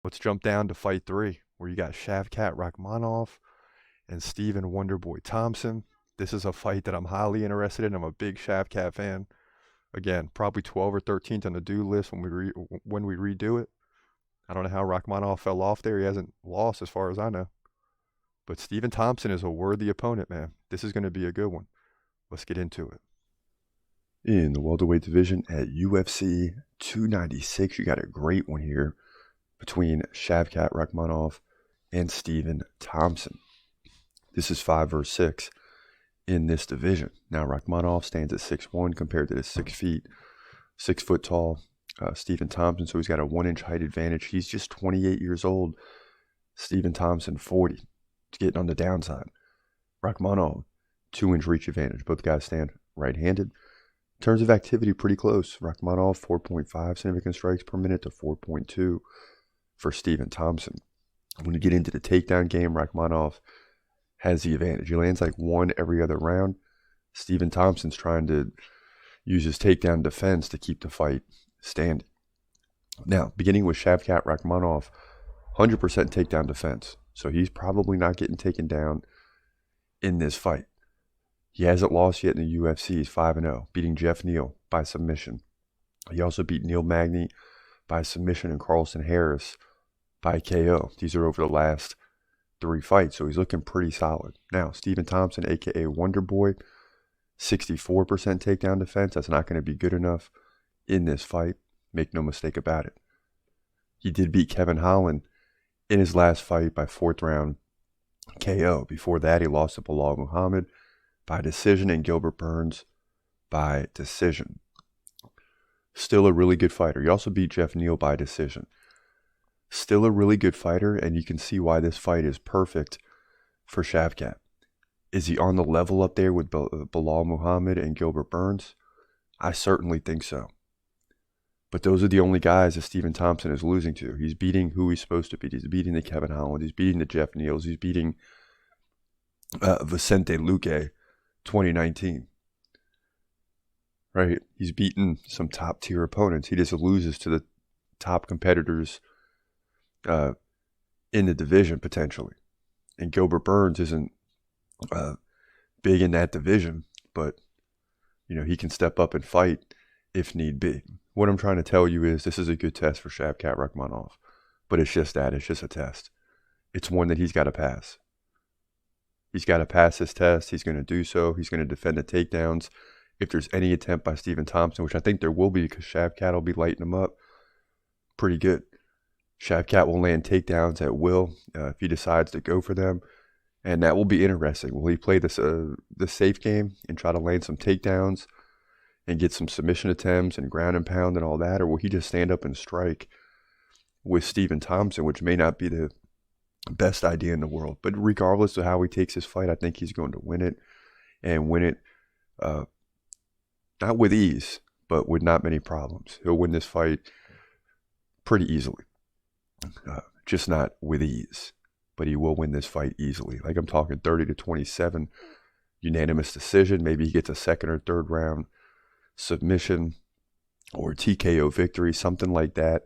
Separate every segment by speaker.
Speaker 1: Let's jump down to fight 3, where you got Shavkat Rakhmonov and Stephen Wonderboy Thompson. This is a fight that I'm highly interested in. I'm a big Shavkat fan. Again, probably 12 or 13th on the do list when we redo it. I don't know how Rakhmonov fell off there. He hasn't lost as far as I know. But Stephen Thompson is a worthy opponent, man. This is going to be a good one. Let's get into it. In the welterweight division at UFC 296, you got a great one here between Shavkat Rakhmonov and Stephen Thompson. This is 5 versus 6 in this division. Now, Rakhmonov stands at 6'1" compared to the 6 feet, 6 foot tall Stephen Thompson, so he's got a 1-inch height advantage. He's just 28 years old. Stephen Thompson, 40. It's getting on the downside. Rakhmonov, 2-inch reach advantage. Both guys stand right-handed. In terms of activity, pretty close. Rakhmonov, 4.5 significant strikes per minute to 4.2 for Stephen Thompson. When you get into the takedown game, Rakhmonov has the advantage. He lands like 1 every other round. Stephen Thompson's trying to use his takedown defense to keep the fight standing. Now, beginning with Shavkat Rakhmonov, 100% takedown defense. So he's probably not getting taken down in this fight. He hasn't lost yet in the UFC. He's 5-0, beating Jeff Neal by submission. He also beat Neil Magny by submission and Carlson Harris by KO. These are over the last 3 fights, so he's looking pretty solid. Now, Stephen Thompson, a.k.a. Wonderboy, 64% takedown defense. That's not going to be good enough in this fight. Make no mistake about it. He did beat Kevin Holland in his last fight by 4th round KO. Before that, he lost to Bilal Muhammad by decision and Gilbert Burns by decision. Still a really good fighter. He also beat Jeff Neal by decision. Still a really good fighter, and you can see why this fight is perfect for Shavkat. Is he on the level up there with Bilal Muhammad and Gilbert Burns? I certainly think so. But those are the only guys that Stephen Thompson is losing to. He's beating who he's supposed to beat. He's beating the Kevin Holland. He's beating the Jeff Neals. He's beating Vicente Luque 2019. Right? He's beaten some top-tier opponents. He just loses to the top competitors in the division, potentially. And Gilbert Burns isn't big in that division, but he can step up and fight if need be. What I'm trying to tell you is this is a good test for Shavkat Rakhmonov, but it's just that. It's just a test. It's one that he's got to pass. He's got to pass this test. He's going to do so. He's going to defend the takedowns. If there's any attempt by Stephen Thompson, which I think there will be because Shavkat will be lighting him up pretty good. Shavkat will land takedowns at will if he decides to go for them, and that will be interesting. Will he play this the safe game and try to land some takedowns and get some submission attempts and ground and pound and all that, or will he just stand up and strike with Stephen Thompson, which may not be the best idea in the world? But regardless of how he takes his fight, I think he's going to win it, and win it not with ease, but with not many problems. He'll win this fight pretty easily. Just not with ease, but he will win this fight easily. Like I'm talking 30-27, unanimous decision. Maybe he gets a 2nd or 3rd round submission or TKO victory, something like that.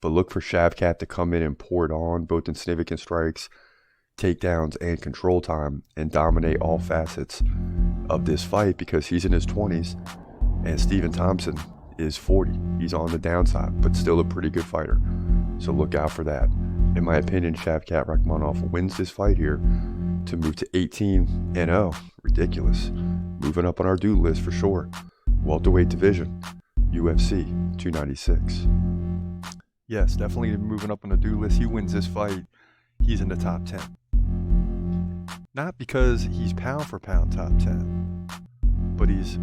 Speaker 1: But look for Shavkat to come in and pour it on, both in significant strikes, takedowns, and control time, and dominate all facets of this fight because he's in his 20s and Stephen Thompson is 40. He's on the downside, but still a pretty good fighter. So look out for that. In my opinion, Shavkat Rakhmonov wins this fight here to move to 18-0. Ridiculous. Moving up on our do list for sure. Welterweight division, UFC 296. Yes, definitely moving up on the do list. He wins this fight, he's in the top 10. Not because he's pound for pound top 10, but he's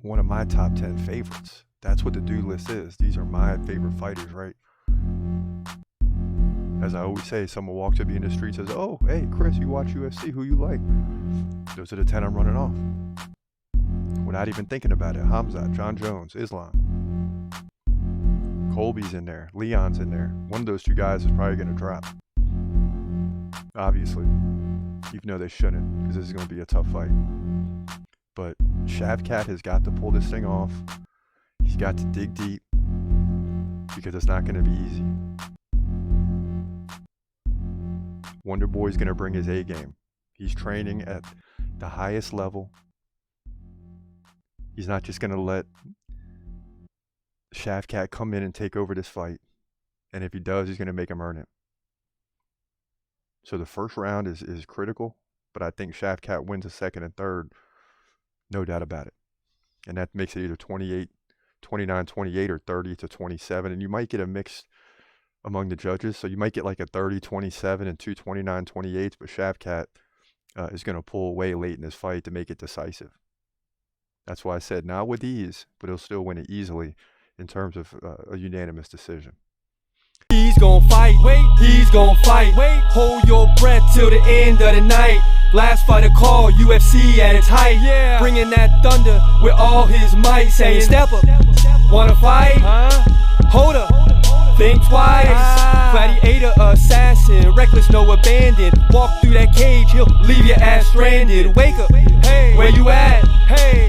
Speaker 1: one of my top 10 favorites. That's what the do list is. These are my favorite fighters, right? As I always say, someone walks up to me in the street and says, "Oh, hey, Chris, you watch UFC, who you like?" Those are the 10 I'm running off. Without even thinking about it. Hamzat, John Jones, Islam. Colby's in there. Leon's in there. One of those 2 guys is probably going to drop. Obviously. Even though they shouldn't, because this is going to be a tough fight. But Shavkat has got to pull this thing off. He's got to dig deep because it's not going to be easy. Wonderboy's going to bring his A game. He's training at the highest level. He's not just going to let Shavkat come in and take over this fight. And if he does, he's going to make him earn it. So the first round is critical, but I think Shavkat wins the second and third, no doubt about it. And that makes it either 29-28 or 30-27. And you might get a mix among the judges. So you might get like a 30-27 and two 29-28s, but Shavkat is going to pull away late in this fight to make it decisive. That's why I said not with ease, but he'll still win it easily in terms of a unanimous decision.
Speaker 2: He's gon' fight, wait, he's gon' fight, wait, hold your breath till the end of the night. Last fighter call, UFC at its height, yeah. Bringing that thunder with all his might, saying step up, wanna fight, hold up, think twice, gladiator, assassin, reckless, no abandon, walk through that cage, he'll leave your ass stranded, wake up, hey, where you at, hey,